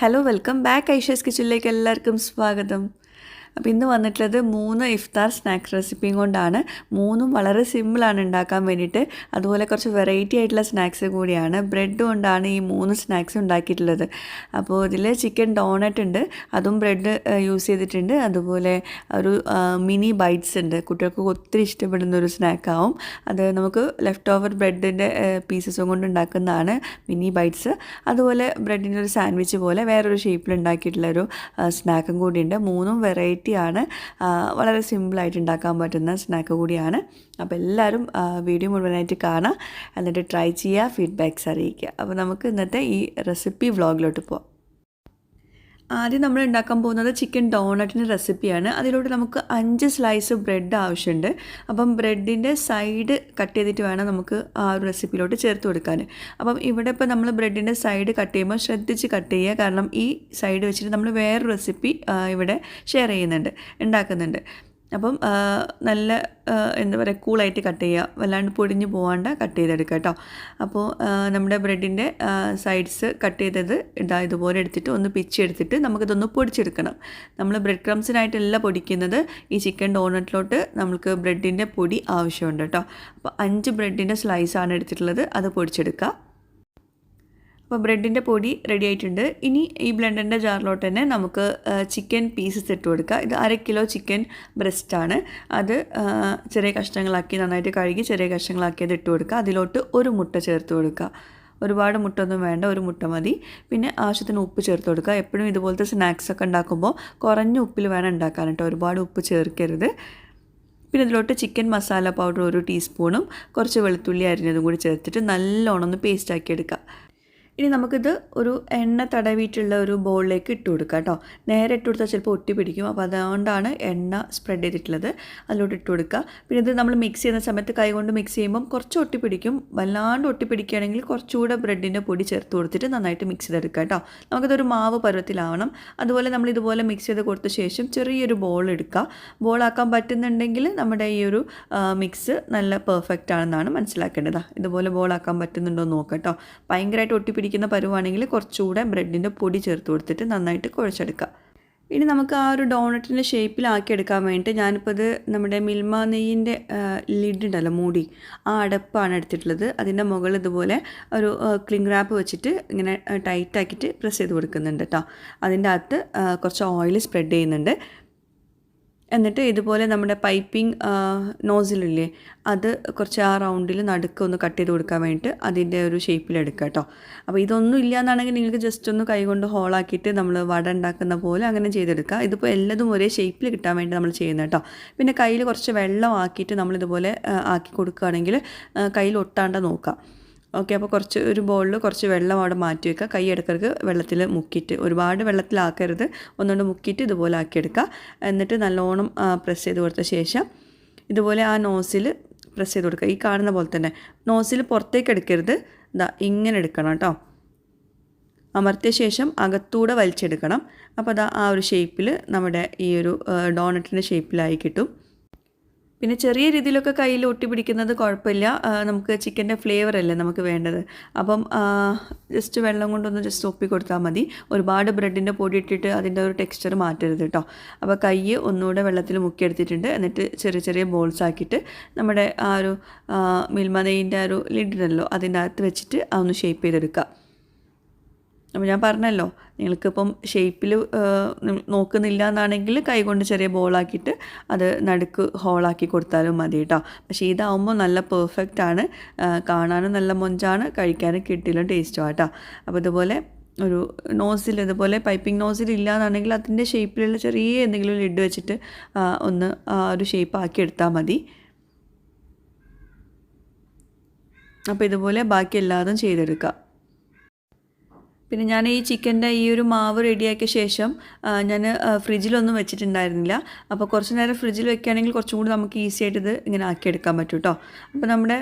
Hello welcome back Aisha's കിച്ചണിലേക്ക് എല്ലാവർക്കും സ്വാഗതം. അപ്പോൾ ഇന്ന് വന്നിട്ടുള്ളത് 3 ഇഫ്താർ സ്നാക്സ് റെസിപ്പിയും കൊണ്ടാണ്. മൂന്നും വളരെ സിമ്പിളാണ് ഉണ്ടാക്കാൻ വേണ്ടിയിട്ട്. അതുപോലെ കുറച്ച് വെറൈറ്റി ആയിട്ടുള്ള സ്നാക്സ് കൂടിയാണ്. ബ്രെഡ് കൊണ്ടാണ് ഈ 3 സ്നാക്സ് ഉണ്ടാക്കിയിട്ടുള്ളത്. അപ്പോൾ ഇതിൽ ചിക്കൻ ഡോണറ്റ് ഉണ്ട്, അതും ബ്രെഡ് യൂസ് ചെയ്തിട്ടുണ്ട്. അതുപോലെ ഒരു മിനി ബൈറ്റ്സ് ഉണ്ട്, കുട്ടികൾക്ക് ഒത്തിരി ഇഷ്ടപ്പെടുന്ന ഒരു സ്നാക്കാവും. അത് നമുക്ക് ലെഫ്റ്റ് ഓവർ ബ്രെഡിൻ്റെ പീസസും കൊണ്ട് ഉണ്ടാക്കുന്നതാണ് മിനി ബൈറ്റ്സ്. അതുപോലെ ബ്രെഡിൻ്റെ ഒരു സാൻഡ്വിച്ച് പോലെ വേറൊരു ഷേപ്പിൽ ഉണ്ടാക്കിയിട്ടുള്ളൊരു സ്നാക്കും കൂടിയുണ്ട്. മൂന്നും വെറൈറ്റി ആണ്, വളരെ സിമ്പിളായിട്ട് ഉണ്ടാക്കാൻ പറ്റുന്ന സ്നാക്ക് കൂടിയാണ്. അപ്പോൾ എല്ലാവരും വീഡിയോ മുഴുവനായിട്ട് കാണാം, എന്നിട്ട് ട്രൈ ചെയ്യുക, ഫീഡ്ബാക്ക്സ് അറിയിക്കുക. അപ്പോൾ നമുക്ക് ഇന്നത്തെ ഈ റെസിപ്പി വ്ളോഗിലോട്ട് പോകാം. ആദ്യം നമ്മൾ ഉണ്ടാക്കാൻ പോകുന്നത് ചിക്കൻ ഡോണറ്റിൻ്റെ റെസിപ്പിയാണ്. അതിലോട്ട് നമുക്ക് 5 സ്ലൈസ് ബ്രെഡ് ആവശ്യമുണ്ട്. അപ്പം ബ്രെഡിൻ്റെ സൈഡ് കട്ട് ചെയ്തിട്ട് വേണം നമുക്ക് ആ ഒരു റെസിപ്പിയിലോട്ട് ചേർത്ത് കൊടുക്കാൻ. അപ്പം ഇവിടെ ഇപ്പോൾ നമ്മൾ ബ്രെഡിൻ്റെ സൈഡ് കട്ട് ചെയ്യുമ്പോൾ ശ്രദ്ധിച്ച് കട്ട് ചെയ്യുക, കാരണം ഈ സൈഡ് വെച്ചിട്ട് നമ്മൾ വേറൊരു റെസിപ്പി ഇവിടെ ഷെയർ ചെയ്യുന്നുണ്ട്, ഉണ്ടാക്കുന്നുണ്ട്. അപ്പം നല്ല എന്താ പറയുക, കൂളായിട്ട് കട്ട് ചെയ്യുക, വല്ലാണ്ട് പൊടിഞ്ഞ് പോകാണ്ട് കട്ട് ചെയ്തെടുക്കുക കേട്ടോ. അപ്പോൾ നമ്മുടെ ബ്രെഡിൻ്റെ സൈഡ്സ് കട്ട് ചെയ്തത് ഇതുപോലെ എടുത്തിട്ട് ഒന്ന് പിച്ചെടുത്തിട്ട് നമുക്കിതൊന്ന് പൊടിച്ചെടുക്കണം. നമ്മൾ ബ്രെഡ് ക്രംസിനായിട്ടല്ല പൊടിക്കുന്നത്, ഈ ചിക്കൻ ഡോണറ്റിലോട്ട് നമുക്ക് ബ്രെഡിൻ്റെ പൊടി ആവശ്യമുണ്ട് കേട്ടോ. അപ്പോൾ 5 ബ്രെഡിൻ്റെ സ്ലൈസാണ് എടുത്തിട്ടുള്ളത്, അത് പൊടിച്ചെടുക്കുക. അപ്പോൾ ബ്രെഡിൻ്റെ പൊടി റെഡി ആയിട്ടുണ്ട്. ഇനി ഈ ബ്ലെൻഡറിൻ്റെ ജാറിലോട്ട് തന്നെ നമുക്ക് ചിക്കൻ പീസസ് ഇട്ട് കൊടുക്കുക. ഇത് 1/2 കിലോ ചിക്കൻ ബ്രസ്റ്റാണ്. അത് ചെറിയ കഷ്ണങ്ങളാക്കി നന്നായിട്ട് കഴുകി ചെറിയ കഷ്ണങ്ങളാക്കി അത് ഇട്ട് കൊടുക്കുക. അതിലോട്ട് ഒരു മുട്ട ചേർത്ത് കൊടുക്കുക. ഒരുപാട് മുട്ട ഒന്നും വേണ്ട, ഒരു മുട്ട മതി. പിന്നെ ആവശ്യത്തിന് ഉപ്പ് ചേർത്ത് കൊടുക്കുക. എപ്പോഴും ഇതുപോലത്തെ സ്നാക്സൊക്കെ ഉണ്ടാക്കുമ്പോൾ കുറഞ്ഞ ഉപ്പിൽ വേണം ഉണ്ടാക്കാൻ കേട്ടോ, ഒരുപാട് ഉപ്പ് ചേർക്കരുത്. പിന്നെ ഇതിലോട്ട് ചിക്കൻ മസാല പൗഡർ 1 ടീസ്പൂണും കുറച്ച് വെളുത്തുള്ളി അരിഞ്ഞതും കൂടി ചേർത്തിട്ട് നല്ലോണം ഒന്ന് പേസ്റ്റാക്കി എടുക്കുക. ഇനി നമുക്കിത് ഒരു എണ്ണ തടവിയിട്ടുള്ള ഒരു ബൗളിലേക്ക് ഇട്ട് കൊടുക്കാം കേട്ടോ. നേരെ ഇട്ട് കൊടുത്താൽ ചിലപ്പോൾ ഒട്ടി പിടിക്കും, അപ്പോൾ അതുകൊണ്ടാണ് എണ്ണ സ്പ്രെഡ് ചെയ്തിട്ടുള്ളത്. അതിലോട്ട് ഇട്ട് കൊടുക്കുക. പിന്നെ ഇത് നമ്മൾ മിക്സ് ചെയ്യുന്ന സമയത്ത് കൈ കൊണ്ട് മിക്സ് ചെയ്യുമ്പം കുറച്ച് ഒട്ടി പിടിക്കും. വല്ലാണ്ട് ഒട്ടി പിടിക്കുകയാണെങ്കിൽ കുറച്ചുകൂടെ ബ്രെഡിൻ്റെ പൊടി ചേർത്ത് കൊടുത്തിട്ട് നന്നായിട്ട് മിക്സ് ചെയ്തെടുക്കുക കേട്ടോ. നമുക്കിതൊരു മാവ് പരുവത്തിലാവണം. അതുപോലെ നമ്മൾ ഇതുപോലെ മിക്സ് ചെയ്ത് കൊടുത്ത ശേഷം ചെറിയൊരു ബോൾ എടുക്കുക. ബോളാക്കാൻ പറ്റുന്നുണ്ടെങ്കിൽ നമ്മുടെ ഈ ഒരു മിക്സ് നല്ല പെർഫെക്റ്റ് ആണെന്നാണ് മനസ്സിലാക്കേണ്ടത്. ഇതുപോലെ ബോളാക്കാൻ പറ്റുന്നുണ്ടോ എന്ന് നോക്കാം കേട്ടോ. ഭയങ്കരമായിട്ട് ഒട്ടി ക്കുന്ന പരുവാണെങ്കിൽ കുറച്ചുകൂടെ ബ്രെഡിൻ്റെ പൊടി ചേർത്ത് കൊടുത്തിട്ട് നന്നായിട്ട് കുഴച്ചെടുക്കുക. ഇനി നമുക്ക് ആ ഒരു ഡോണറ്റിൻ്റെ ഷേപ്പിലാക്കിയെടുക്കാൻ വേണ്ടിയിട്ട് ഞാനിപ്പോൾ ഇത് നമ്മുടെ മിൽമ നെയ്യിൻ്റെ ലിഡ് ഉണ്ടല്ലോ, മൂടി, ആ അടപ്പാണ് എടുത്തിട്ടുള്ളത്. അതിൻ്റെ മുകളിൽ ഇതുപോലെ ഒരു ക്ലിംഗ് റാപ്പ് വെച്ചിട്ട് ഇങ്ങനെ ടൈറ്റാക്കിയിട്ട് പ്രസ് ചെയ്ത് കൊടുക്കുന്നുണ്ട് കേട്ടോ. അതിൻ്റെ അകത്ത് കുറച്ച് ഓയിൽ സ്പ്രെഡ് ചെയ്യുന്നുണ്ട്. എന്നിട്ട് ഇതുപോലെ നമ്മുടെ പൈപ്പിംഗ് നോസിലില്ലേ, അത് കുറച്ച് ആ റൗണ്ടിൽ നടുക്ക് ഒന്ന് കട്ട് ചെയ്ത് കൊടുക്കാൻ വേണ്ടിയിട്ട് അതിൻ്റെ ഒരു ഷേപ്പിലെടുക്കുക കേട്ടോ. അപ്പോൾ ഇതൊന്നും ഇല്ല എന്നാണെങ്കിൽ നിങ്ങൾക്ക് ജസ്റ്റ് ഒന്ന് കൈകൊണ്ട് ഹോളാക്കിയിട്ട് നമ്മൾ വട ഉണ്ടാക്കുന്ന പോലെ അങ്ങനെ ചെയ്തെടുക്കുക. ഇതിപ്പോൾ എല്ലാതും ഒരേ ഷേപ്പിൽ കിട്ടാൻ വേണ്ടി നമ്മൾ ചെയ്യുന്നത് കേട്ടോ. പിന്നെ കയ്യിൽ കുറച്ച് വെള്ളം ആക്കിയിട്ട് നമ്മളിതുപോലെ ആക്കി കൊടുക്കുകയാണെങ്കിൽ കയ്യിൽ ഒട്ടാണ്ട് നോക്കാം. ഓക്കെ, അപ്പോൾ ഒരു ബൗളിൽ കുറച്ച് വെള്ളം അവിടെ മാറ്റി വയ്ക്കുക. കൈ ഇടയ്ക്കിടയ്ക്ക് വെള്ളത്തിൽ മുക്കിയിട്ട്, ഒരുപാട് വെള്ളത്തിലാക്കരുത്, ഒന്നുകൊണ്ട് മുക്കിയിട്ട് ഇതുപോലെ ആക്കിയെടുക്കുക. എന്നിട്ട് നല്ലോണം പ്രസ് ചെയ്ത് കൊടുത്ത ശേഷം ഇതുപോലെ ആ നോസിൽ പ്രസ് ചെയ്ത് കൊടുക്കുക. ഈ കാണുന്ന പോലെ തന്നെ നോസിൽ പുറത്തേക്ക് എടുക്കരുത്, ഇങ്ങനെ എടുക്കണം കേട്ടോ. അമർത്തിയ ശേഷം അകത്തൂടെ വലിച്ചെടുക്കണം. അപ്പോൾ ആ ഒരു ഷേപ്പിൽ നമ്മുടെ ഈ ഒരു ഡോണറ്റിൻ്റെ ഷേപ്പിലായി കിട്ടും. പിന്നെ ചെറിയ രീതിയിലൊക്കെ കയ്യിൽ ഒട്ടി പിടിക്കുന്നത് കുഴപ്പമില്ല, നമുക്ക് ചിക്കൻ്റെ ഫ്ലേവർ അല്ലേ നമുക്ക് വേണ്ടത്. അപ്പം ജസ്റ്റ് വെള്ളം കൊണ്ടൊന്ന് ജസ്റ്റ് ഒപ്പി കൊടുത്താൽ മതി. ഒരുപാട് ബ്രെഡിൻ്റെ പൊടി ഇട്ടിട്ട് അതിൻ്റെ ഒരു ടെക്സ്ചർ മാറ്റരുത് കേട്ടോ. അപ്പോൾ കൈ ഒന്നുകൂടെ വെള്ളത്തിൽ മുക്കിയെടുത്തിട്ടുണ്ട്. എന്നിട്ട് ചെറിയ ചെറിയ ബോൾസ് ആക്കിയിട്ട് നമ്മുടെ ആ ഒരു മിൽമ നെയ്യിൻ്റെ ആ ഒരു ലിഡുണ്ടല്ലോ, അതിൻ്റെ അകത്ത് വെച്ചിട്ട് അതൊന്ന് ഷേപ്പ് ചെയ്തെടുക്കുക. അപ്പോൾ ഞാൻ പറഞ്ഞല്ലോ, നിങ്ങൾക്കിപ്പം ഷേപ്പിൽ നോക്കുന്നില്ല എന്നാണെങ്കിൽ കൈകൊണ്ട് ചെറിയ ബോളാക്കിയിട്ട് അത് നടുക്ക് ഹോളാക്കി കൊടുത്താലും മതി കേട്ടോ. പക്ഷേ ഇതാവുമ്പോൾ നല്ല പെർഫെക്റ്റ് ആണ്, കാണാനും നല്ല മൊഞ്ചാണ്, കഴിക്കാനും കിട്ടിയിലും ടേസ്റ്റുമാണ് കേട്ടോ. അപ്പോൾ ഇതുപോലെ ഒരു നോസിൽ, ഇതുപോലെ പൈപ്പിംഗ് നോസിൽ ഇല്ല എന്നാണെങ്കിൽ അതിൻ്റെ ഷേപ്പിലുള്ള ചെറിയ എന്തെങ്കിലും ലിഡ് വെച്ചിട്ട് ഒന്ന് ഒരു ഷേപ്പ് ആക്കി എടുത്താൽ മതി. അപ്പോൾ ഇതുപോലെ ബാക്കി എല്ലാതും ചെയ്തെടുക്കുക. പിന്നെ ഞാൻ ഈ ചിക്കൻ്റെ ഈ ഒരു മാവ് റെഡിയാക്കിയ ശേഷം ഞാൻ ഫ്രിഡ്ജിലൊന്നും വെച്ചിട്ടുണ്ടായിരുന്നില്ല. അപ്പോൾ കുറച്ച് നേരം ഫ്രിഡ്ജിൽ വെക്കുകയാണെങ്കിൽ കുറച്ചും കൂടി നമുക്ക് ഈസി ആയിട്ട് ഇത് ഇങ്ങനെ ആക്കിയെടുക്കാൻ പറ്റും കേട്ടോ. അപ്പോൾ നമ്മുടെ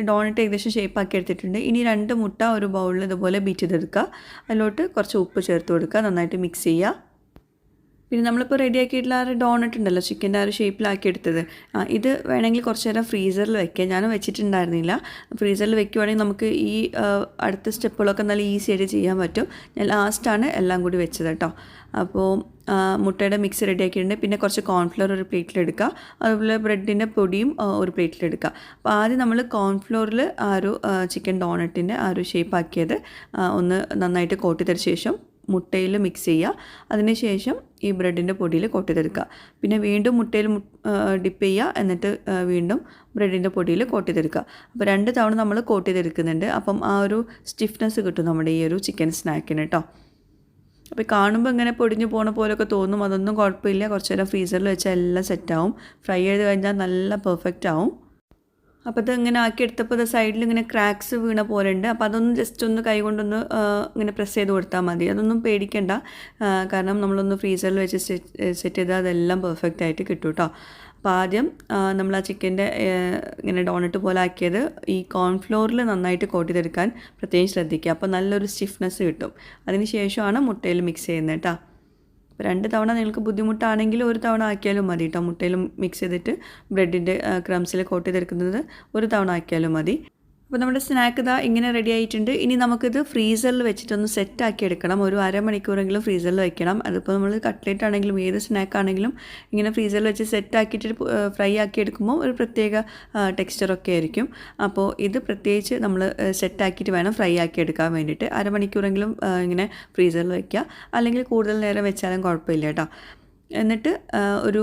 ഡോണറ്റ് ഏകദേശം ഷേപ്പ് ആക്കി എടുത്തിട്ടുണ്ട്. ഇനി 2 മുട്ട ഒരു ബൗളിൽ ഇതുപോലെ ബീറ്റ് ചെയ്തെടുക്കുക. അതിലോട്ട് കുറച്ച് ഉപ്പ് ചേർത്ത് കൊടുക്കുക, നന്നായിട്ട് മിക്സ് ചെയ്യുക. പിന്നെ നമ്മളിപ്പോൾ റെഡിയാക്കിയിട്ടുള്ള ആ ഒരു ഡോണറ്റ് ഉണ്ടല്ലോ, ചിക്കൻ്റെ ആ ഒരു ഷേപ്പിലാക്കി എടുത്തത്, ഇത് വേണമെങ്കിൽ കുറച്ച് നേരം ഫ്രീസറിൽ വെക്കാം. ഞാൻ വെച്ചിട്ടുണ്ടായിരുന്നില്ല. ഫ്രീസറിൽ വെക്കുവാണെങ്കിൽ നമുക്ക് ഈ അടുത്ത സ്റ്റെപ്പുകളൊക്കെ നല്ല ഈസി ആയിട്ട് ചെയ്യാൻ പറ്റും. ഞാൻ ലാസ്റ്റാണ് എല്ലാം കൂടി വെച്ചത് കേട്ടോ. അപ്പോൾ മുട്ടയുടെ മിക്സ് റെഡിയാക്കിയിട്ടുണ്ട്. പിന്നെ കുറച്ച് കോൺഫ്ലോർ ഒരു പ്ലേറ്റിലെടുക്കുക, അതുപോലെ ബ്രെഡിൻ്റെ പൊടിയും ഒരു പ്ലേറ്റിലെടുക്കുക. അപ്പോൾ ആദ്യം നമ്മൾ കോൺഫ്ലോറിൽ ആ ഒരു ചിക്കൻ ഡോണറ്റിൻ്റെ ആ ഒരു ഷേപ്പാക്കിയത് ഒന്ന് നന്നായിട്ട് കോട്ട് ചെയ്തതിന് ശേഷം മുട്ടയിൽ മിക്സ് ചെയ്യുക. അതിനുശേഷം ഈ ബ്രെഡിൻ്റെ പൊടിയിൽ കോട്ട് ചെയ്തെടുക്കുക. പിന്നെ വീണ്ടും മുട്ടയിൽ ഡിപ്പ് ചെയ്യുക, എന്നിട്ട് വീണ്ടും ബ്രെഡിൻ്റെ പൊടിയിൽ കോട്ട് ചെയ്തെടുക്കുക. അപ്പോൾ 2 തവണ നമ്മൾ കോട്ട് ചെയ്തെടുക്കുന്നുണ്ട്. അപ്പം ആ ഒരു സ്റ്റിഫ്നെസ് കിട്ടും നമ്മുടെ ഈ ഒരു ചിക്കൻ സ്നാക്കിന് കേട്ടോ. അപ്പോൾ കാണുമ്പോൾ ഇങ്ങനെ പൊടിഞ്ഞു പോണ പോലെയൊക്കെ തോന്നും, അതൊന്നും കുഴപ്പമില്ല. കുറച്ച് നേരം ഫ്രീസറിൽ വെച്ചാൽ എല്ലാം സെറ്റാവും. ഫ്രൈ ചെയ്ത് കഴിഞ്ഞാൽ നല്ല പെർഫെക്റ്റ് ആവും. അപ്പോൾ അത് ഇങ്ങനെ ആക്കിയെടുത്തപ്പോൾ അത് സൈഡിൽ ഇങ്ങനെ ക്രാക്സ് വീണ പോലെ ഉണ്ട്. അപ്പോൾ അതൊന്ന് ജസ്റ്റ് ഒന്ന് കൈ കൊണ്ടൊന്ന് ഇങ്ങനെ പ്രസ് ചെയ്ത് കൊടുത്താൽ മതി. അതൊന്നും പേടിക്കണ്ട, കാരണം നമ്മളൊന്ന് ഫ്രീസറിൽ വെച്ച് സെറ്റ് ചെയ്താൽ അതെല്ലാം പെർഫെക്റ്റ് ആയിട്ട് കിട്ടും കേട്ടോ. അപ്പോൾ ആദ്യം നമ്മൾ ആ ചിക്കൻ്റെ ഇങ്ങനെ ഡോണറ്റ് പോലെ ആക്കിയത് ഈ കോൺഫ്ലോറിൽ നന്നായിട്ട് കോട്ട് ചെയ്തെടുക്കാൻ പ്രത്യേകം ശ്രദ്ധിക്കുക. അപ്പോൾ നല്ലൊരു സ്റ്റിഫ്നെസ് കിട്ടും. അതിന് ശേഷമാണ് മുട്ടയിൽ മിക്സ് ചെയ്യുന്നത് കേട്ടോ. അപ്പോൾ 2 തവണ നിങ്ങൾക്ക് ബുദ്ധിമുട്ടാണെങ്കിൽ 1 തവണ ആക്കിയാലും മതി കേട്ടോ. മുട്ടയിൽ മിക്സ് ചെയ്തിട്ട് ബ്രെഡിൻ്റെ ക്രംസിൽ കോട്ട് ചെയ്തെടുക്കുന്നത് 1 തവണ ആക്കിയാലും മതി. അപ്പോൾ നമ്മുടെ സ്നാക്ക് ഇതാ ഇങ്ങനെ റെഡി ആയിട്ടുണ്ട്. ഇനി നമുക്കിത് ഫ്രീസറിൽ വെച്ചിട്ടൊന്ന് സെറ്റാക്കി എടുക്കണം. ഒരു അരമണിക്കൂറെങ്കിലും ഫ്രീസറിൽ വെക്കണം. അതിപ്പോൾ നമ്മൾ കട്ട്ലേറ്റ് ആണെങ്കിലും ഏത് സ്നാക്ക് ആണെങ്കിലും ഇങ്ങനെ ഫ്രീസറിൽ വെച്ച് സെറ്റാക്കിയിട്ട് ഫ്രൈ ആക്കി എടുക്കുമ്പോൾ ഒരു പ്രത്യേക ടെക്സ്ചറൊക്കെ ആയിരിക്കും. അപ്പോൾ ഇത് പ്രത്യേകിച്ച് നമ്മൾ സെറ്റാക്കിയിട്ട് വേണം ഫ്രൈ ആക്കി എടുക്കാൻ വേണ്ടിയിട്ട്. അരമണിക്കൂറെങ്കിലും ഇങ്ങനെ ഫ്രീസറിൽ വയ്ക്കുക, അല്ലെങ്കിൽ കൂടുതൽ നേരം വെച്ചാലും കുഴപ്പമില്ല കേട്ടോ. എന്നിട്ട് ഒരു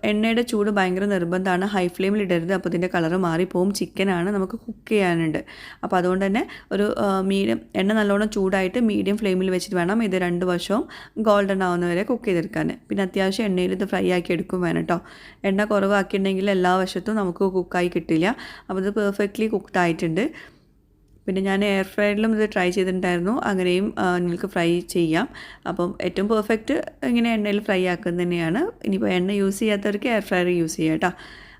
എണ്ണയുടെ ചൂട് ഭയങ്കര നിർബന്ധമാണ്. ഹൈ ഫ്ലെയിമിൽ ഇടരുത്, അപ്പോൾ ഇതിൻ്റെ കളറ് മാറിപ്പോവും. ചിക്കനാണ്, നമുക്ക് കുക്ക് ചെയ്യാനുണ്ട്. അപ്പോൾ അതുകൊണ്ട് തന്നെ ഒരു മീഡിയം എണ്ണ നല്ലോണം ചൂടായിട്ട് മീഡിയം ഫ്ലെയിമിൽ വെച്ചിട്ട് വേണം ഇത് 2 വശവും ഗോൾഡൻ ആവുന്നവരെ കുക്ക് ചെയ്തെടുക്കാൻ. പിന്നെ അത്യാവശ്യം എണ്ണയിൽ ഇത് ഫ്രൈ ആക്കി എടുക്കും വേണം കേട്ടോ. എണ്ണ കുറവാക്കിയിട്ടുണ്ടെങ്കിൽ എല്ലാ വശത്തും നമുക്ക് കുക്കായി കിട്ടില്ല. അപ്പോൾ ഇത് പെർഫെക്റ്റ്ലി കുക്ക്ഡ് ആയിട്ടുണ്ട്. പിന്നെ ഞാൻ എയർ ഫ്രയറിലും ഇത് ട്രൈ ചെയ്തിട്ടുണ്ടായിരുന്നു. അങ്ങനെയും നിങ്ങൾക്ക് ഫ്രൈ ചെയ്യാം. അപ്പം ഏറ്റവും പെർഫെക്റ്റ് ഇങ്ങനെ എണ്ണയിൽ ഫ്രൈ ആക്കുന്നത് തന്നെയാണ്. ഇനിയിപ്പോൾ എണ്ണ യൂസ് ചെയ്യാത്തവർക്ക് എയർ ഫ്രയർ യൂസ് ചെയ്യാം കേട്ടോ.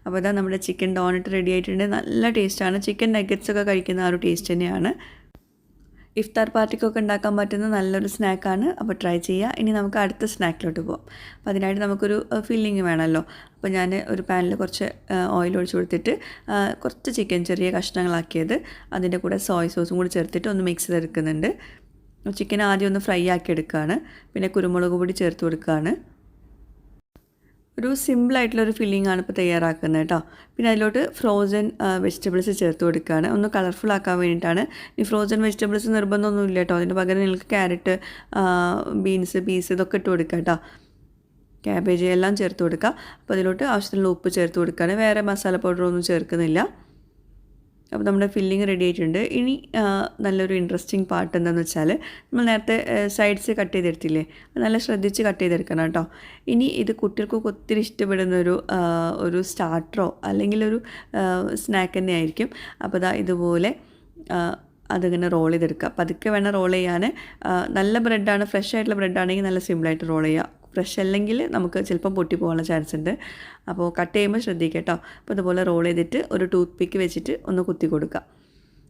അപ്പോൾ ഇതാ നമ്മുടെ ചിക്കൻ ഡോണറ്റ് റെഡി ആയിട്ടുണ്ട്. നല്ല ടേസ്റ്റാണ്. ചിക്കൻ നഗറ്റ്സൊക്കെ കഴിക്കുന്ന ആ ഒരു ടേസ്റ്റ് തന്നെയാണ്. ഇഫ്താർ പാർട്ടിക്കൊക്കെ ഉണ്ടാക്കാൻ പറ്റുന്ന നല്ലൊരു സ്നാക്കാണ്. അപ്പോൾ ട്രൈ ചെയ്യുക. ഇനി നമുക്ക് അടുത്ത സ്നാക്കിലോട്ട് പോകാം. അപ്പോൾ അതിനായിട്ട് നമുക്കൊരു ഫില്ലിങ് വേണമല്ലോ. അപ്പോൾ ഞാൻ ഒരു പാനിൽ കുറച്ച് ഓയിൽ ഒഴിച്ച് കൊടുത്തിട്ട് കുറച്ച് ചിക്കൻ ചെറിയ കഷ്ണങ്ങളാക്കിയത് അതിൻ്റെ കൂടെ സോയ സോസും കൂടി ചേർത്തിട്ട് ഒന്ന് മിക്സ് ചെയ്തെടുക്കുന്നുണ്ട്. ചിക്കൻ ആദ്യം ഒന്ന് ഫ്രൈ ആക്കി എടുക്കുകയാണ്. പിന്നെ കുരുമുളക് പൊടി ചേർത്ത് കൊടുക്കുകയാണ്. ഒരു സിമ്പിളായിട്ടുള്ളൊരു ഫില്ലിംഗ് ആണ് ഇപ്പോൾ തയ്യാറാക്കുന്നത് കേട്ടോ. പിന്നെ അതിലോട്ട് ഫ്രോസൺ വെജിറ്റബിൾസ് ചേർത്ത് കൊടുക്കുകയാണ്. ഒന്ന് കളർഫുൾ ആക്കാൻ വേണ്ടിയിട്ടാണ്. ഈ ഫ്രോസൺ വെജിറ്റബിൾസ് നിർബന്ധമൊന്നുമില്ല കേട്ടോ. അതിന് പകരം നിങ്ങൾക്ക് ക്യാരറ്റ്, ബീൻസ്, പീസ് ഇതൊക്കെ ഇട്ട് കൊടുക്കുക കേട്ടോ. ക്യാബേജ് എല്ലാം ചേർത്ത് കൊടുക്കുക. അപ്പോൾ അതിലോട്ട് ആവശ്യത്തിനുള്ള ഉപ്പ് ചേർത്ത് കൊടുക്കുകയാണ്. വേറെ മസാല പൗഡറൊന്നും ചേർക്കുന്നില്ല. അപ്പോൾ നമ്മുടെ ഫില്ലിങ് റെഡി ആയിട്ടുണ്ട്. ഇനി നല്ലൊരു ഇൻട്രസ്റ്റിംഗ് പാർട്ട് എന്താണെന്ന് വെച്ചാൽ, നമ്മൾ നേരത്തെ സൈഡ്സ് കട്ട് ചെയ്തെടുത്തില്ലേ, നല്ല ശ്രദ്ധിച്ച് കട്ട് ചെയ്തെടുക്കണം കേട്ടോ. ഇനി ഇത് കുട്ടികൾക്കൊക്കെ ഒത്തിരി ഇഷ്ടപ്പെടുന്നൊരു ഒരു സ്റ്റാർട്ടറോ അല്ലെങ്കിൽ ഒരു സ്നാക്ക് തന്നെ ആയിരിക്കും. അപ്പോൾ ഇതുപോലെ അതിങ്ങനെ റോൾ ചെയ്തെടുക്കുക. പതുക്കെ വേണം റോൾ ചെയ്യാൻ. നല്ല ബ്രെഡാണ്, ഫ്രഷ് ആയിട്ടുള്ള ബ്രെഡാണെങ്കിൽ നല്ല സിമ്പിളായിട്ട് റോൾ ചെയ്യുക. ഫ്രഷ് അല്ലെങ്കിൽ നമുക്ക് ചിലപ്പം പൊട്ടി പോകാനുള്ള ചാൻസ് ഉണ്ട്. അപ്പോൾ കട്ട് ചെയ്യുമ്പോൾ ശ്രദ്ധിക്കുക കേട്ടോ. അപ്പോൾ ഇതുപോലെ റോൾ ചെയ്തിട്ട് ഒരു ടൂത്ത് പിക്ക് വെച്ചിട്ട് ഒന്ന് കുത്തി കൊടുക്കുക.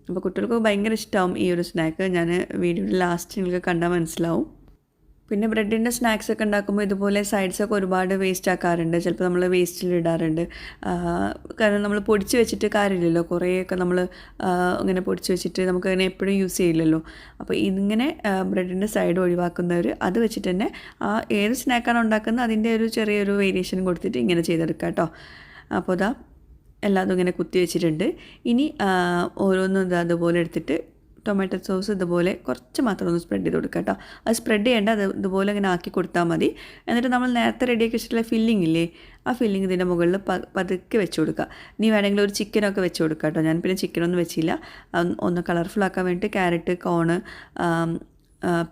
അപ്പോൾ കുട്ടികൾക്ക് ഭയങ്കര ഇഷ്ടമാവും ഈ ഒരു സ്നാക്ക്. ഞാൻ വീഡിയോയുടെ ലാസ്റ്റ് നിങ്ങൾക്ക് കണ്ടാൽ മനസ്സിലാവും. പിന്നെ ബ്രെഡിൻ്റെ സ്നാക്സ് ഒക്കെ ഉണ്ടാക്കുമ്പോൾ ഇതുപോലെ സൈഡ്സൊക്കെ ഒരുപാട് വേസ്റ്റ് ആക്കാറുണ്ട്. ചിലപ്പോൾ നമ്മൾ വേസ്റ്റിൽ ഇടാറുണ്ട്. കാരണം നമ്മൾ പൊടിച്ച് വെച്ചിട്ട് കാര്യമില്ലല്ലോ. കുറേയൊക്കെ നമ്മൾ ഇങ്ങനെ പൊടിച്ച് വെച്ചിട്ട് നമുക്ക് അങ്ങനെ എപ്പോഴും യൂസ് ചെയ്യില്ലല്ലോ. അപ്പോൾ ഇതിങ്ങനെ ബ്രെഡിൻ്റെ സൈഡ് ഒഴിവാക്കുന്നവർ അത് വെച്ചിട്ട് തന്നെ ഏത് സ്നാക്കാണോ ഉണ്ടാക്കുന്നത് അതിൻ്റെ ഒരു ചെറിയൊരു വേരിയേഷൻ കൊടുത്തിട്ട് ഇങ്ങനെ ചെയ്തെടുക്കാം കേട്ടോ. അപ്പോൾ എല്ലാതും ഇങ്ങനെ കുത്തി വെച്ചിട്ടുണ്ട്. ഇനി ഓരോന്നും അതുപോലെ എടുത്തിട്ട് ടൊമാറ്റോ സോസ് ഇതുപോലെ കുറച്ച് മാത്രം ഒന്ന് സ്പ്രെഡ് ചെയ്ത് കൊടുക്കുക കേട്ടോ. അത് സ്പ്രെഡ് ചെയ്യേണ്ട, അത് ഇതുപോലെ ഇങ്ങനെ ആക്കി കൊടുത്താൽ മതി. എന്നിട്ട് നമ്മൾ നേരത്തെ റെഡിയാക്കി വെച്ചിട്ടുള്ള ഫില്ലിംഗ് ഇല്ലേ, ആ ഫില്ലിംഗ് ഇതിൻ്റെ മുകളിൽ പതുക്കെ വെച്ച് കൊടുക്കുക. ഇനി വേണമെങ്കിൽ ഒരു ചിക്കനൊക്കെ വെച്ച് കൊടുക്കുക കേട്ടോ. ഞാൻ പിന്നെ ചിക്കനൊന്നും വെച്ചില്ല. ഒന്ന് കളർഫുൾ ആക്കാൻ വേണ്ടിയിട്ട് ക്യാരറ്റ്, കോണ്,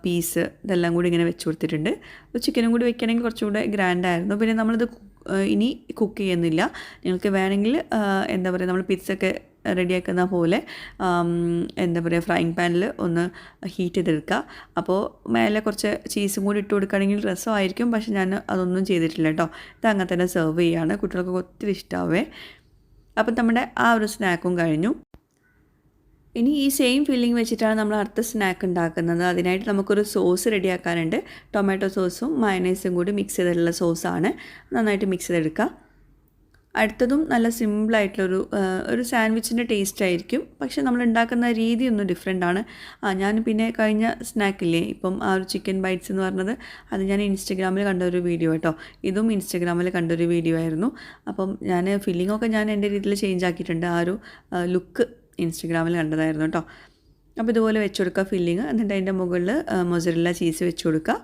പീസ് ഇതെല്ലാം കൂടി ഇങ്ങനെ വെച്ച് കൊടുത്തിട്ടുണ്ട്. ചിക്കനും കൂടി വെക്കുകയാണെങ്കിൽ കുറച്ചുകൂടെ ഗ്രാൻഡായിരുന്നു. പിന്നെ നമ്മളിത് ഇനി കുക്ക് ചെയ്യുന്നില്ല. നിങ്ങൾക്ക് വേണമെങ്കിൽ എന്താ പറയുക, നമ്മൾ പിസ്സൊക്കെ റെഡിയാക്കുന്ന പോലെ എന്താ പറയുക, ഫ്രൈങ് പാനിൽ ഒന്ന് ഹീറ്റ് ചെയ്തെടുക്കുക. അപ്പോൾ മേലെ കുറച്ച് ചീസും കൂടി ഇട്ട് കൊടുക്കുകയാണെങ്കിൽ രസമായിരിക്കും. പക്ഷേ ഞാൻ അതൊന്നും ചെയ്തിട്ടില്ല കേട്ടോ. ഇത് അങ്ങനെ തന്നെ സെർവ് ചെയ്യുകയാണ്. കുട്ടികൾക്ക് ഒത്തിരി ഇഷ്ടമാവേ. അപ്പം നമ്മുടെ ആ ഒരു സ്നാക്കും കഴിഞ്ഞു. ഇനി ഈ സെയിം ഫില്ലിംഗ് വെച്ചിട്ടാണ് നമ്മൾ അടുത്ത സ്നാക്ക് ഉണ്ടാക്കുന്നത്. അതിനായിട്ട് നമുക്കൊരു സോസ് റെഡിയാക്കാനുണ്ട്. ടൊമാറ്റോ സോസും മയണൈസും കൂടി മിക്സ് ചെയ്തിട്ടുള്ള സോസാണ്. നന്നായിട്ട് മിക്സ് ചെയ്തെടുക്കുക. അടുത്തതും നല്ല സിമ്പിളായിട്ടുള്ളൊരു ഒരു സാൻഡ്വിച്ചിൻ്റെ ടേസ്റ്റ് ആയിരിക്കും. പക്ഷേ നമ്മൾ ഉണ്ടാക്കുന്ന രീതി ഒന്ന് ഡിഫറെൻ്റ് ആണ്. ഞാൻ പിന്നെ കഴിഞ്ഞ സ്നാക്കില്ലേ ഇപ്പം ആ ഒരു ചിക്കൻ ബൈറ്റ്സ് എന്ന് പറഞ്ഞത്, അത് ഞാൻ ഇൻസ്റ്റഗ്രാമിൽ കണ്ടൊരു വീഡിയോ കേട്ടോ. ഇതും ഇൻസ്റ്റഗ്രാമിൽ കണ്ടൊരു വീഡിയോ ആയിരുന്നു. അപ്പം ഞാൻ ഫില്ലിങ്ങൊക്കെ ഞാൻ എൻ്റെ രീതിയിൽ ചേഞ്ച് ആക്കിയിട്ടുണ്ട്. ആ ഒരു ലുക്ക് ഇൻസ്റ്റഗ്രാമിൽ കണ്ടതായിരുന്നു കേട്ടോ. അപ്പോൾ ഇതുപോലെ വെച്ച് കൊടുക്കുക ഫില്ലിങ്. എന്നിട്ട് അതിൻ്റെ മുകളിൽ മൊസറല്ല ചീസ് വെച്ച് കൊടുക്കുക.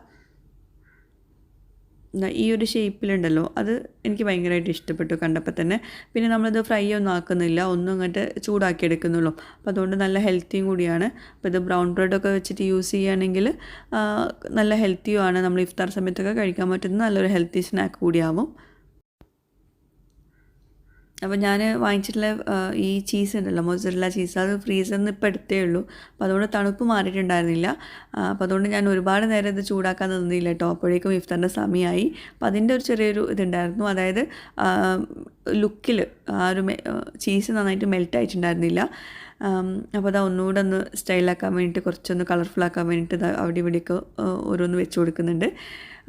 ഈ ഒരു ഷേപ്പിലുണ്ടല്ലോ, അത് എനിക്ക് ഭയങ്കരമായിട്ട് ഇഷ്ടപ്പെട്ടു കണ്ടപ്പോൾ തന്നെ. പിന്നെ നമ്മളിത് ഫ്രൈ ഒന്നും ആക്കുന്നില്ല, ഒന്നും അങ്ങോട്ട് ചൂടാക്കി എടുക്കുന്നുള്ളൂ. അപ്പോൾ അതുകൊണ്ട് നല്ല ഹെൽത്തിയും കൂടിയാണ്. അപ്പോൾ ഇത് ബ്രൗൺ ബ്രെഡൊക്കെ വെച്ചിട്ട് യൂസ് ചെയ്യുകയാണെങ്കിൽ നല്ല ഹെൽത്തിയുമാണ്. നമ്മൾ ഇഫ്താർ സമയത്തൊക്കെ കഴിക്കാൻ പറ്റുന്ന നല്ലൊരു ഹെൽത്തി സ്നാക്ക് കൂടിയാവും. അപ്പോൾ ഞാൻ വാങ്ങിച്ചിട്ടുള്ള ഈ ചീസ് ഉണ്ടല്ലോ, മൊസറല്ല ചീസ്, അത് ഫ്രീസറിൽ നിന്ന് ഇപ്പോൾ എടുത്തേ ഉള്ളൂ. അപ്പോൾ അതുകൊണ്ട് തണുപ്പ് മാറിയിട്ടുണ്ടായിരുന്നില്ല. അപ്പോൾ അതുകൊണ്ട് ഞാൻ ഒരുപാട് നേരം ഇത് ചൂടാക്കാൻ നിന്നില്ല കേട്ടോ. അപ്പോഴേക്കും ഇഫ്താറിൻ്റെ സമയമായി. അപ്പോൾ അതിൻ്റെ ഒരു ചെറിയൊരു ഇതുണ്ടായിരുന്നു. അതായത് ലുക്കിൽ ആ ഒരു ചീസ് നന്നായിട്ട് മെൽറ്റ് ആയിട്ടുണ്ടായിരുന്നില്ല. അപ്പോൾ അതാ ഒന്നുകൂടെ ഒന്ന് സ്റ്റൈലാക്കാൻ വേണ്ടിയിട്ട്, കുറച്ചൊന്ന് കളർഫുള്ളാക്കാൻ വേണ്ടിയിട്ട് അവിടെ ഇവിടെയൊക്കെ ഓരോന്ന് വെച്ച് കൊടുക്കുന്നുണ്ട്.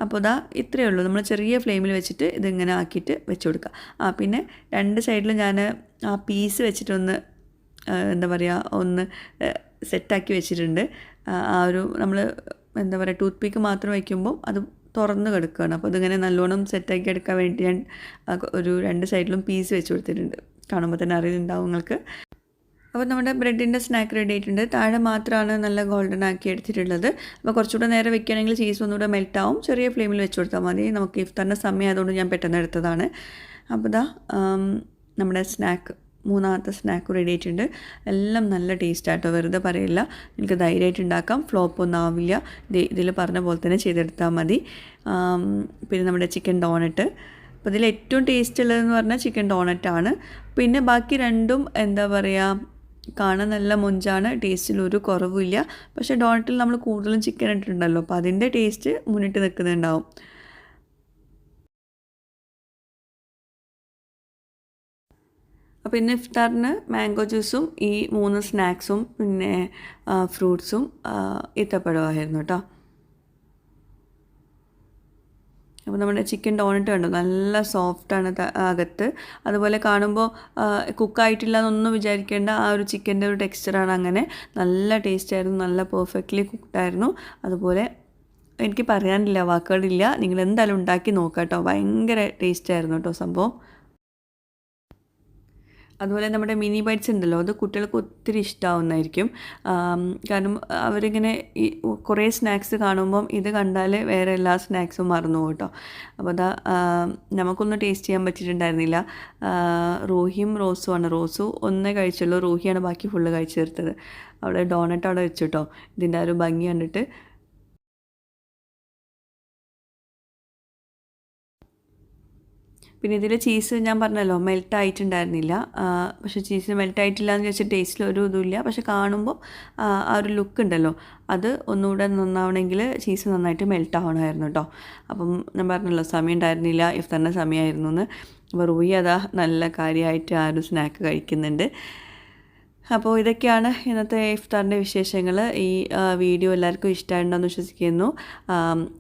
അപ്പോൾ ഇതാ ഇത്രയേ ഉള്ളൂ. നമ്മൾ ചെറിയ ഫ്ലെയിമിൽ വെച്ചിട്ട് ഇതിങ്ങനെ ആക്കിയിട്ട് വെച്ച് കൊടുക്കുക. പിന്നെ രണ്ട് സൈഡിലും ഞാൻ ആ പീസ് വെച്ചിട്ടൊന്ന് എന്താ പറയുക, ഒന്ന് സെറ്റാക്കി വെച്ചിട്ടുണ്ട്. ആ ഒരു നമ്മൾ എന്താ പറയുക, ടൂത്ത് പീക്ക് മാത്രം വയ്ക്കുമ്പോൾ അത് തുറന്ന് കിടക്കുകയാണ്. അപ്പോൾ അതിങ്ങനെ നല്ലോണം സെറ്റാക്കി എടുക്കാൻ വേണ്ടി ഞാൻ ഒരു രണ്ട് സൈഡിലും പീസ് വെച്ച് കൊടുത്തിട്ടുണ്ട്. കാണുമ്പോൾ തന്നെ അറിയുന്നുണ്ടാവും നിങ്ങൾക്ക്. അപ്പോൾ നമ്മുടെ ബ്രെഡിൻ്റെ സ്നാക്ക് റെഡി ആയിട്ടുണ്ട്. താഴെ മാത്രമാണ് നല്ല ഗോൾഡൻ ആക്കി എടുത്തിട്ടുള്ളത്. അപ്പോൾ കുറച്ചുകൂടെ നേരം വെക്കുകയാണെങ്കിൽ ചീസ് ഒന്നുകൂടെ മെൽറ്റാവും. ചെറിയ ഫ്ലെയിമിൽ വെച്ച് കൊടുത്താൽ മതി. നമുക്ക് ഇഫ്താറിൻ്റെ സമയം ആയതുകൊണ്ട് ഞാൻ പെട്ടെന്ന് എടുത്തതാണ്. അപ്പോൾ ഇതാ നമ്മുടെ സ്നാക്ക്, മൂന്നാമത്തെ സ്നാക്ക് റെഡി ആയിട്ടുണ്ട്. എല്ലാം നല്ല ടേസ്റ്റ് ആട്ടോ, വെറുതെ പറയില്ല. നിങ്ങൾക്ക് ധൈര്യമായിട്ട് ഉണ്ടാക്കാം, ഫ്ലോപ്പ് ഒന്നും ആവില്ല. ഇതിൽ പറഞ്ഞ പോലെ തന്നെ ചെയ്തെടുത്താൽ മതി. പിന്നെ നമ്മുടെ ചിക്കൻ ഡോണറ്റ്, അപ്പോൾ ഇതിൽ ഏറ്റവും ടേസ്റ്റ് ഉള്ളതെന്ന് പറഞ്ഞാൽ ചിക്കൻ ഡോണറ്റാണ്. പിന്നെ ബാക്കി രണ്ടും എന്താ പറയുക, കാണാൻ നല്ല മൊഞ്ചാണ്, ടേസ്റ്റിൽ ഒരു കുറവില്ല. പക്ഷേ ഡോണറ്റിൽ നമ്മൾ കൂടുതലും ചിക്കൻ ഇട്ടിട്ടുണ്ടല്ലോ, അപ്പോൾ അതിൻ്റെ ടേസ്റ്റ് മുന്നിട്ട് നിൽക്കുന്നുണ്ടാവും. അപ്പോൾ ഇന്ന് ഇഫ്താറിന് മാംഗോ ജ്യൂസും ഈ 3 സ്നാക്സും പിന്നെ ഫ്രൂട്ട്സും ഈത്തപ്പഴമായിരുന്നു കേട്ടോ. അപ്പോൾ നമ്മുടെ ചിക്കൻ ഡോണറ്റ് കണ്ടോ, നല്ല സോഫ്റ്റാണ് അകത്ത്. അതുപോലെ കാണുമ്പോൾ കുക്കായിട്ടില്ല എന്നൊന്നും വിചാരിക്കേണ്ട, ആ ഒരു ചിക്കൻ്റെ ഒരു ടെക്സ്ചറാണ് അങ്ങനെ. നല്ല ടേസ്റ്റായിരുന്നു, നല്ല പെർഫെക്റ്റ്ലി കുക്ക്ഡായിരുന്നു. അതുപോലെ എനിക്ക് പറയാനില്ല, വാക്കുകളില്ല. നിങ്ങൾ എന്തായാലും ഉണ്ടാക്കി നോക്കാം കേട്ടോ. ഭയങ്കര ടേസ്റ്റായിരുന്നു കേട്ടോ സംഭവം. അതുപോലെ നമ്മുടെ മിനി ബൈറ്റ്സ് ഉണ്ടല്ലോ, അത് കുട്ടികൾക്ക് ഒത്തിരി ഇഷ്ടമാവുന്നതായിരിക്കും. കാരണം അവരിങ്ങനെ ഈ കുറേ സ്നാക്സ് കാണുമ്പം ഇത് കണ്ടാൽ വേറെ എല്ലാ സ്നാക്സും മറന്നു പോകും കേട്ടോ. അപ്പോൾ അതാ നമുക്കൊന്നും ടേസ്റ്റ് ചെയ്യാൻ പറ്റിയിട്ടുണ്ടായിരുന്നില്ല. റൂഹിയും റോസുമാണ്. റോസു ഒന്നേ കഴിച്ചുള്ളൂ, റൂഹിയാണ് ബാക്കി ഫുള്ള് കഴിച്ചു തീർത്തത്. അവിടെ ഡോണറ്റ് അവിടെ വെച്ചു കേട്ടോ. ഇതിൻ്റെ ആ ഒരു ഭംഗി കണ്ടിട്ട്. പിന്നെ ഇതിൽ ചീസ് ഞാൻ പറഞ്ഞല്ലോ മെൽറ്റ് ആയിട്ടുണ്ടായിരുന്നില്ല. പക്ഷേ ചീസ് മെൽറ്റ് ആയിട്ടില്ല എന്ന് വെച്ചാൽ ടേസ്റ്റിൽ ഒരു ഇതുമില്ല. പക്ഷെ കാണുമ്പോൾ ആ ഒരു ലുക്ക് ഉണ്ടല്ലോ, അത് ഒന്നുകൂടെ നന്നാവണമെങ്കിൽ ചീസ് നന്നായിട്ട് മെൽറ്റ് ആവണമായിരുന്നു കേട്ടോ. അപ്പം ഞാൻ പറഞ്ഞല്ലോ സമയം ഉണ്ടായിരുന്നില്ല, ഇഫ്താറിൻ്റെ സമയമായിരുന്നു എന്ന്. അപ്പോൾ റൂയി അതാ നല്ല കാര്യമായിട്ട് ആ ഒരു സ്നാക്ക് കഴിക്കുന്നുണ്ട്. അപ്പോൾ ഇതൊക്കെയാണ് ഇന്നത്തെ ഇഫ്താറിൻ്റെ വിശേഷങ്ങൾ. ഈ വീഡിയോ എല്ലാവർക്കും ഇഷ്ടമായിട്ടുണ്ടെന്ന് വിശ്വസിക്കുന്നു.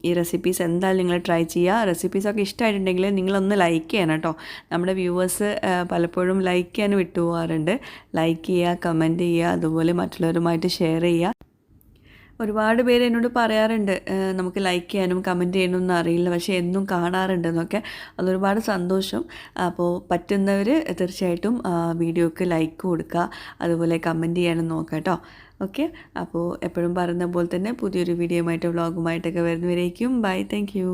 ഈ റെസിപ്പീസ് എന്തായാലും നിങ്ങൾ ട്രൈ ചെയ്യുക. റെസിപ്പീസൊക്കെ ഇഷ്ടമായിട്ടുണ്ടെങ്കിൽ നിങ്ങളൊന്ന് ലൈക്ക് ചെയ്യണം കേട്ടോ. നമ്മുടെ വ്യൂവേഴ്സ് പലപ്പോഴും ലൈക്ക് ചെയ്യാൻ വിട്ടുപോകാറുണ്ട്. ലൈക്ക് ചെയ്യുക, കമൻറ്റ് ചെയ്യുക, അതുപോലെ മറ്റുള്ളവരുമായിട്ട് ഷെയർ ചെയ്യുക. ഒരുപാട് പേര് എന്നോട് പറയാറുണ്ട് നമുക്ക് ലൈക്ക് ചെയ്യാനും കമൻറ്റ് ചെയ്യാനൊന്നും അറിയില്ല, പക്ഷേ എന്നും കാണാറുണ്ടെന്നൊക്കെ. അതൊരുപാട് സന്തോഷം. അപ്പോൾ പറ്റുന്നവർ തീർച്ചയായിട്ടും വീഡിയോക്ക് ലൈക്ക് കൊടുക്കുക, അതുപോലെ കമൻറ്റ് ചെയ്യാനും നോക്കാം കേട്ടോ. ഓക്കെ, അപ്പോൾ എപ്പോഴും പറയുന്ന പോലെ തന്നെ പുതിയൊരു വീഡിയോയുമായിട്ട് വ്ളോഗുമായിട്ടൊക്കെ വരുന്നവരേക്കും ബൈ, താങ്ക് യു.